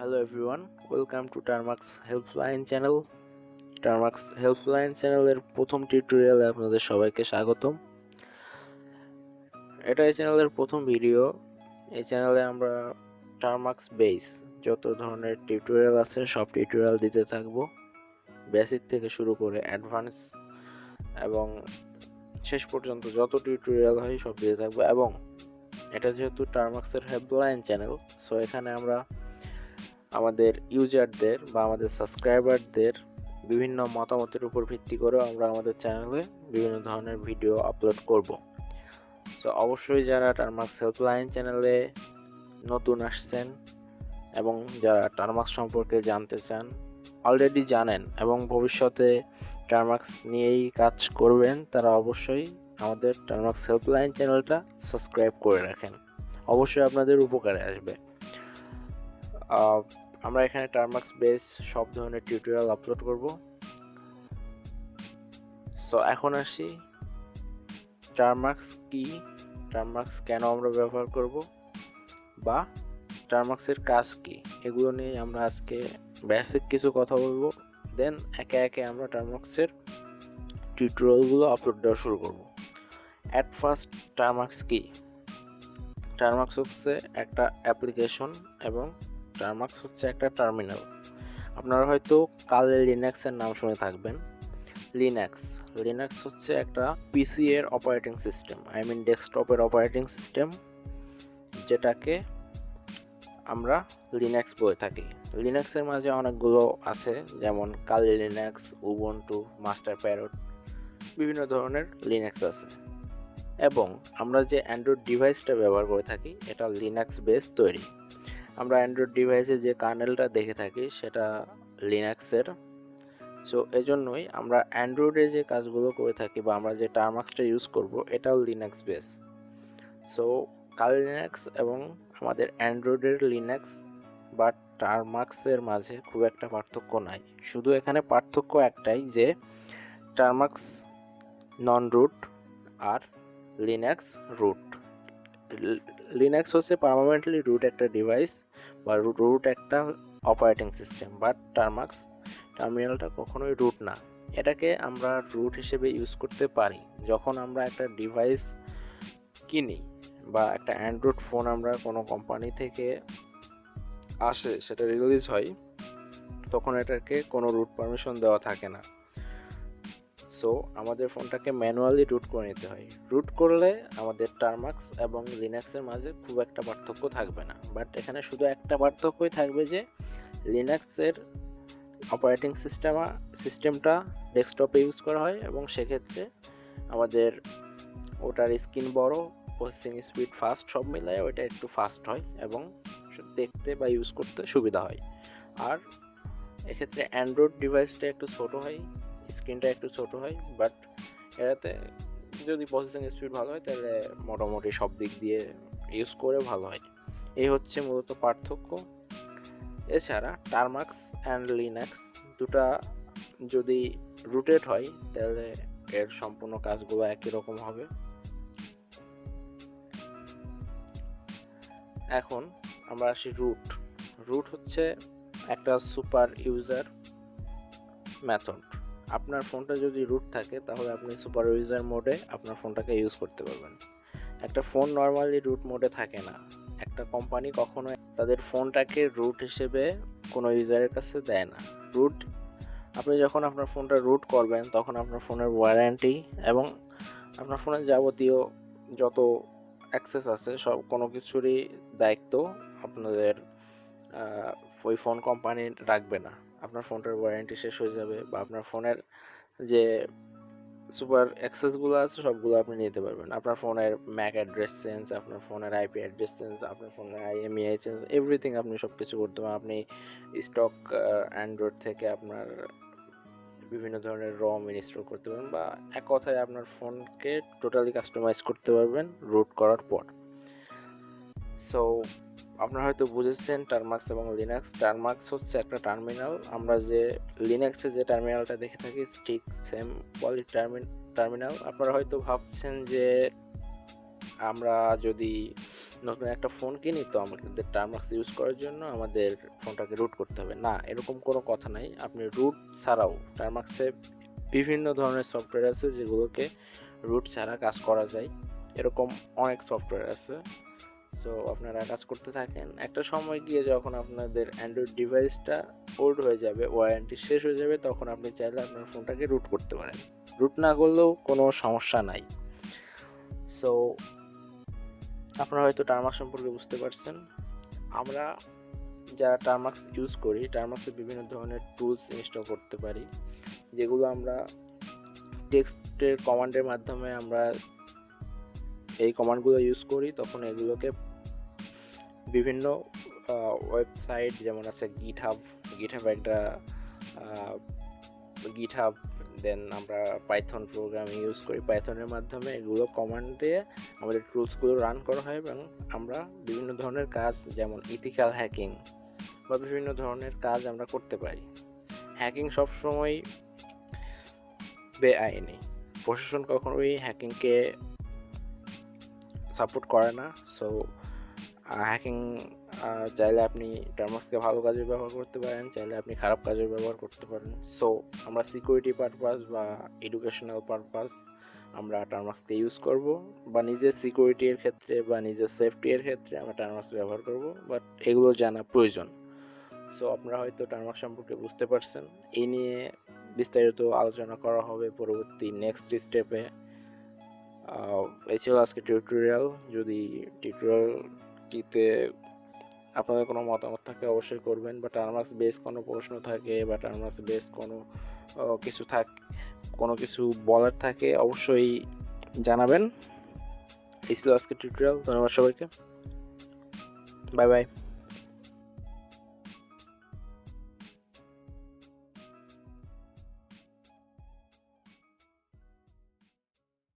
Hello everyone, welcome to Termux Helpline channel. Termux Helpline চ্যানেলের প্রথম টিউটোরিয়ালে আপনাদের সবাইকে স্বাগতম। এটা এই চ্যানেলের প্রথম ভিডিও। এই চ্যানেলে আমরা Termux বেস যত ধরনের টিউটোরিয়াল আছে সব টিউটোরিয়াল দিতে থাকবো, বেসিক থেকে শুরু করে অ্যাডভান্স এবং শেষ পর্যন্ত যত টিউটোরিয়াল হয় সব দিতে থাকবো। এবং এটা যেহেতু টার্মাক্সের হেল্পলাইন চ্যানেল, সো এখানে আমরা আমাদের ইউজারদের বা আমাদের সাবস্ক্রাইবারদের বিভিন্ন মতামতের উপর ভিত্তি করে আমরা আমাদের চ্যানেলে বিভিন্ন ধরনের ভিডিও আপলোড করব। সো অবশ্যই যারা টার্মাক্স হেল্পলাইন চ্যানেলে নতুন আসছেন এবং যারা টার্মাক্স সম্পর্কে জানতে চান, অলরেডি জানেন এবং ভবিষ্যতে টার্মাক্স নিয়েই কাজ করবেন, তারা অবশ্যই আমাদের টার্মাক্স হেল্পলাইন চ্যানেলটা সাবস্ক্রাইব করে রাখেন। অবশ্যই আপনাদের উপকারে আসবে। আমরা এখানে টার্মাক্স বেস সব ধরনের টিউটোরিয়াল আপলোড করব। সো এখন আসি টার্মাক্স কি, টার্মাক্স কেন আমরা ব্যবহার করব বা টার্মাক্সের কাজ কি, এগুলো নিয়ে আমরা আজকে বেসিক কিছু কথা বলবো। দেন একে একে আমরা টার্মাক্সের টিউটোরিয়ালগুলো আপলোড দেওয়া শুরু করব। অ্যাট ফার্স্ট, টার্মাক্স কি? টার্মাক্স হচ্ছে একটা অ্যাপ্লিকেশন এবং টার্মাক্স হচ্ছে একটা টার্মিনাল। আপনারা হয়তো কালে লিনাক্সের নাম শুনে থাকবেন। লিনাক্স হচ্ছে একটা পিসি এর অপারেটিং সিস্টেম, ডেস্কটপের অপারেটিং সিস্টেম, যেটাকে আমরা লিনাক্স বলে থাকি। লিনাক্সের মাঝে অনেকগুলো আছে, যেমন কালি লিনাক্স, উবুন্টু, মাস্টার প্যারট, বিভিন্ন ধরনের লিনাক্স আছে। এবং আমরা যে অ্যান্ড্রয়েড ডিভাইসটা ব্যবহার করে থাকি এটা লিনাক্স বেস তৈরি। আমরা অ্যান্ড্রয়েড ডিভাইসে যে কার্নেলটা দেখে থাকি সেটা লিনাক্সের। সো এজন্যই আমরা অ্যান্ড্রয়েডে যে কাজগুলো করে থাকি বা আমরা যে টার্মাক্সটা ইউজ করব এটাও লিনাক্স বেস। সো কালি লিনাক্স এবং আমাদের অ্যান্ড্রয়েডের লিনাক্স বা টার্মাক্সের মাঝে খুব একটা পার্থক্য নাই। শুধু এখানে পার্থক্য একটাই, যে টার্মাক্স নন রুট আর লিনাক্স রুট। লিনাক্স হচ্ছে পার্মানেন্টলি রুট একটা ডিভাইস বা রুট একটা অপারেটিং সিস্টেম, বাট টার্মাক্স টার্মিনালটা কখনোই রুট না। এটাকে আমরা রুট হিসেবে ইউজ করতে পারি যখন আমরা একটা ডিভাইস কিনি বা একটা অ্যান্ড্রয়েড ফোন আমরা কোনো কোম্পানি থেকে আসে, সেটা রিলিজ হয়, তখন এটাকে কোনো রুট পারমিশন দেওয়া থাকে না। সো আমাদের ফোনটাকে ম্যানুয়ালি রুট করে নিতে হয়। রুট করলে আমাদের টার্মাক্স এবং লিনাক্সের মাঝে খুব একটা পার্থক্য থাকবে না, বাট এখানে শুধু একটা পার্থক্যই থাকবে, যে লিনাক্সের অপারেটিং সিস্টেমটা ডেস্কটপে ইউজ করা হয় এবং সেক্ষেত্রে আমাদের ওটার স্ক্রিন বড়, প্রসেসিং স্পিড ফাস্ট, সব মিলায় ওইটা একটু ফাস্ট হয় এবং দেখতে বা ইউজ করতে সুবিধা হয়। আর এক্ষেত্রে অ্যান্ড্রয়েড ডিভাইসটা একটু ছোট হয়, স্ক্রিনটা একটু ছোট হয়, বাট এটাতে যদি প্রসেসিং স্পিড ভালো হয় তাহলে মোটামুটি সব দিক দিয়ে ইউজ করে ভালো হয়। এই হচ্ছে মূলত পার্থক্য। এছাড়া টার্মাক্স অ্যান্ড লিনাক্স দুটা যদি রুটেড হয় তাহলে এর সম্পূর্ণ কাজগুলো একই রকম হবে। এখন আমরা আসি রুট হচ্ছে একটা সুপার ইউজার মেথড। আপনার ফোনটা যদি রুট থাকে তাহলে আপনি সুপার ইউজার মোডে আপনার ফোনটাকে ইউজ করতে পারবেন। একটা ফোন নর্মালি রুট মোডে থাকে না। একটা কোম্পানি কখনো তাদের ফোনটাকে রুট হিসেবে কোনো ইউজারের কাছে দেয় না। আপনি যখন আপনার ফোনটা রুট করবেন তখন আপনার ফোনের ওয়ারেন্টি এবং আপনার ফোনের যাবতীয় যত অ্যাক্সেস আছে সব কোনো কিছুরই দায়িত্ব আপনাদের ওই ফোন কোম্পানি রাখবে না। আপনার ফোনটার ওয়ারেন্টি শেষ হয়ে যাবে বা আপনার ফোনের যে সুপার অ্যাক্সেসগুলো আছে সবগুলো আপনি নিতে পারবেন। আপনার ফোনের ম্যাক অ্যাড্রেস চেঞ্জ, আপনার ফোনের আইপি অ্যাড্রেস চেঞ্জ, আপনার ফোনের আইএমইআই চেঞ্জ, এভরিথিং আপনি সব কিছু করতে পারেন। আপনি স্টক অ্যান্ড্রয়েড থেকে আপনার বিভিন্ন ধরনের রম ইনস্টল করতে পারবেন বা এক কথায় আপনার ফোনকে টোটালি কাস্টমাইজ করতে পারবেন রুট করার পর। সো আপনারা হয়তো বুঝেছেন টার্মাক্স এবং লিনাক্স। টার্মাক্স হচ্ছে একটা টার্মিনাল। আমরা যে লিনাক্সে যে টার্মিনালটা দেখে থাকি ঠিক সেম পলি টার্মিনাল। আপনারা হয়তো ভাবছেন যে আমরা যদি নতুন একটা ফোন কিনি তো আমাদের টার্মাক্স ইউজ করার জন্য আমাদের ফোনটাকে রুট করতে হবে না, এরকম কোনো কথা নাই। আপনি রুট ছাড়াও টার্মাক্সে বিভিন্ন ধরনের সফটওয়্যার আছে যেগুলোকে রুট ছাড়া কাজ করা যায়, এরকম অনেক সফটওয়্যার আছে। তো আপনারা কাজ করতে থাকেন, একটা সময় গিয়ে যখন আপনাদের অ্যান্ড্রয়েড ডিভাইসটা ওল্ড হয়ে যাবে, ওয়ারেন্টি শেষ হয়ে যাবে, তখন আপনি চাইলে আপনার ফোনটাকে রুট করতে পারেন। রুট না করলেও কোনো সমস্যা নাই। সো আপনারা হয়তো টার্মাক্স সম্পর্কে বুঝতে পারছেন। আমরা যারা টার্মাক্স ইউজ করি, টার্মাক্সে বিভিন্ন ধরনের টুলস ইনস্টল করতে পারি, যেগুলো আমরা টেক্সটের কমান্ডের মাধ্যমে আমরা এই কমান্ডগুলো ইউজ করি, তখন এগুলোকে বিভিন্ন ওয়েবসাইট যেমন আছে গিটহাব একটা গিটহাব, দেন আমরা পাইথন প্রোগ্রামিং ইউজ করি, পাইথনের মাধ্যমে এগুলো কমান্ড দিয়ে আমাদের টুলসগুলো রান করা হয় এবং আমরা বিভিন্ন ধরনের কাজ যেমন ইথিক্যাল হ্যাকিং বা বিভিন্ন ধরনের কাজ আমরা করতে পারি। হ্যাকিং সবসময় বেআইনি, প্রশাসন কখনোই হ্যাকিংকে সাপোর্ট করে না। সো হ্যাকিং চাইলে আপনি টার্মাক্সকে ভালো কাজে ব্যবহার করতে পারেন, চাইলে আপনি খারাপ কাজে ব্যবহার করতে পারেন। সো আমরা সিকিউরিটি পারপাস বা এডুকেশনাল পারপাস আমরা টার্মাক্সকে ইউজ করব, বা নিজের সিকিউরিটির ক্ষেত্রে বা নিজের সেফটির ক্ষেত্রে আমরা টার্মাক্স ব্যবহার করব, বাট এগুলো জানা প্রয়োজন। সো আপনারা হয়তো টার্মাক্স সম্পর্কে বুঝতে পারছেন। এই নিয়ে বিস্তারিত আলোচনা করা হবে পরবর্তী নেক্সট স্টেপে। এই ছিল আজকে টিউটোরিয়াল। যদি টিউটোরিয়ালটিতে আপনাদের কোনো মতামত থাকে অবশ্যই করবেন, বা টার্মাক্স বেস কোনো প্রশ্ন থাকে বা টার্মাক্স বেস কোনো কোনো কিছু বলার থাকে অবশ্যই জানাবেন। এই ছিল আজকে টিউটোরিয়াল। ধন্যবাদ সবাইকে, বাই বাই।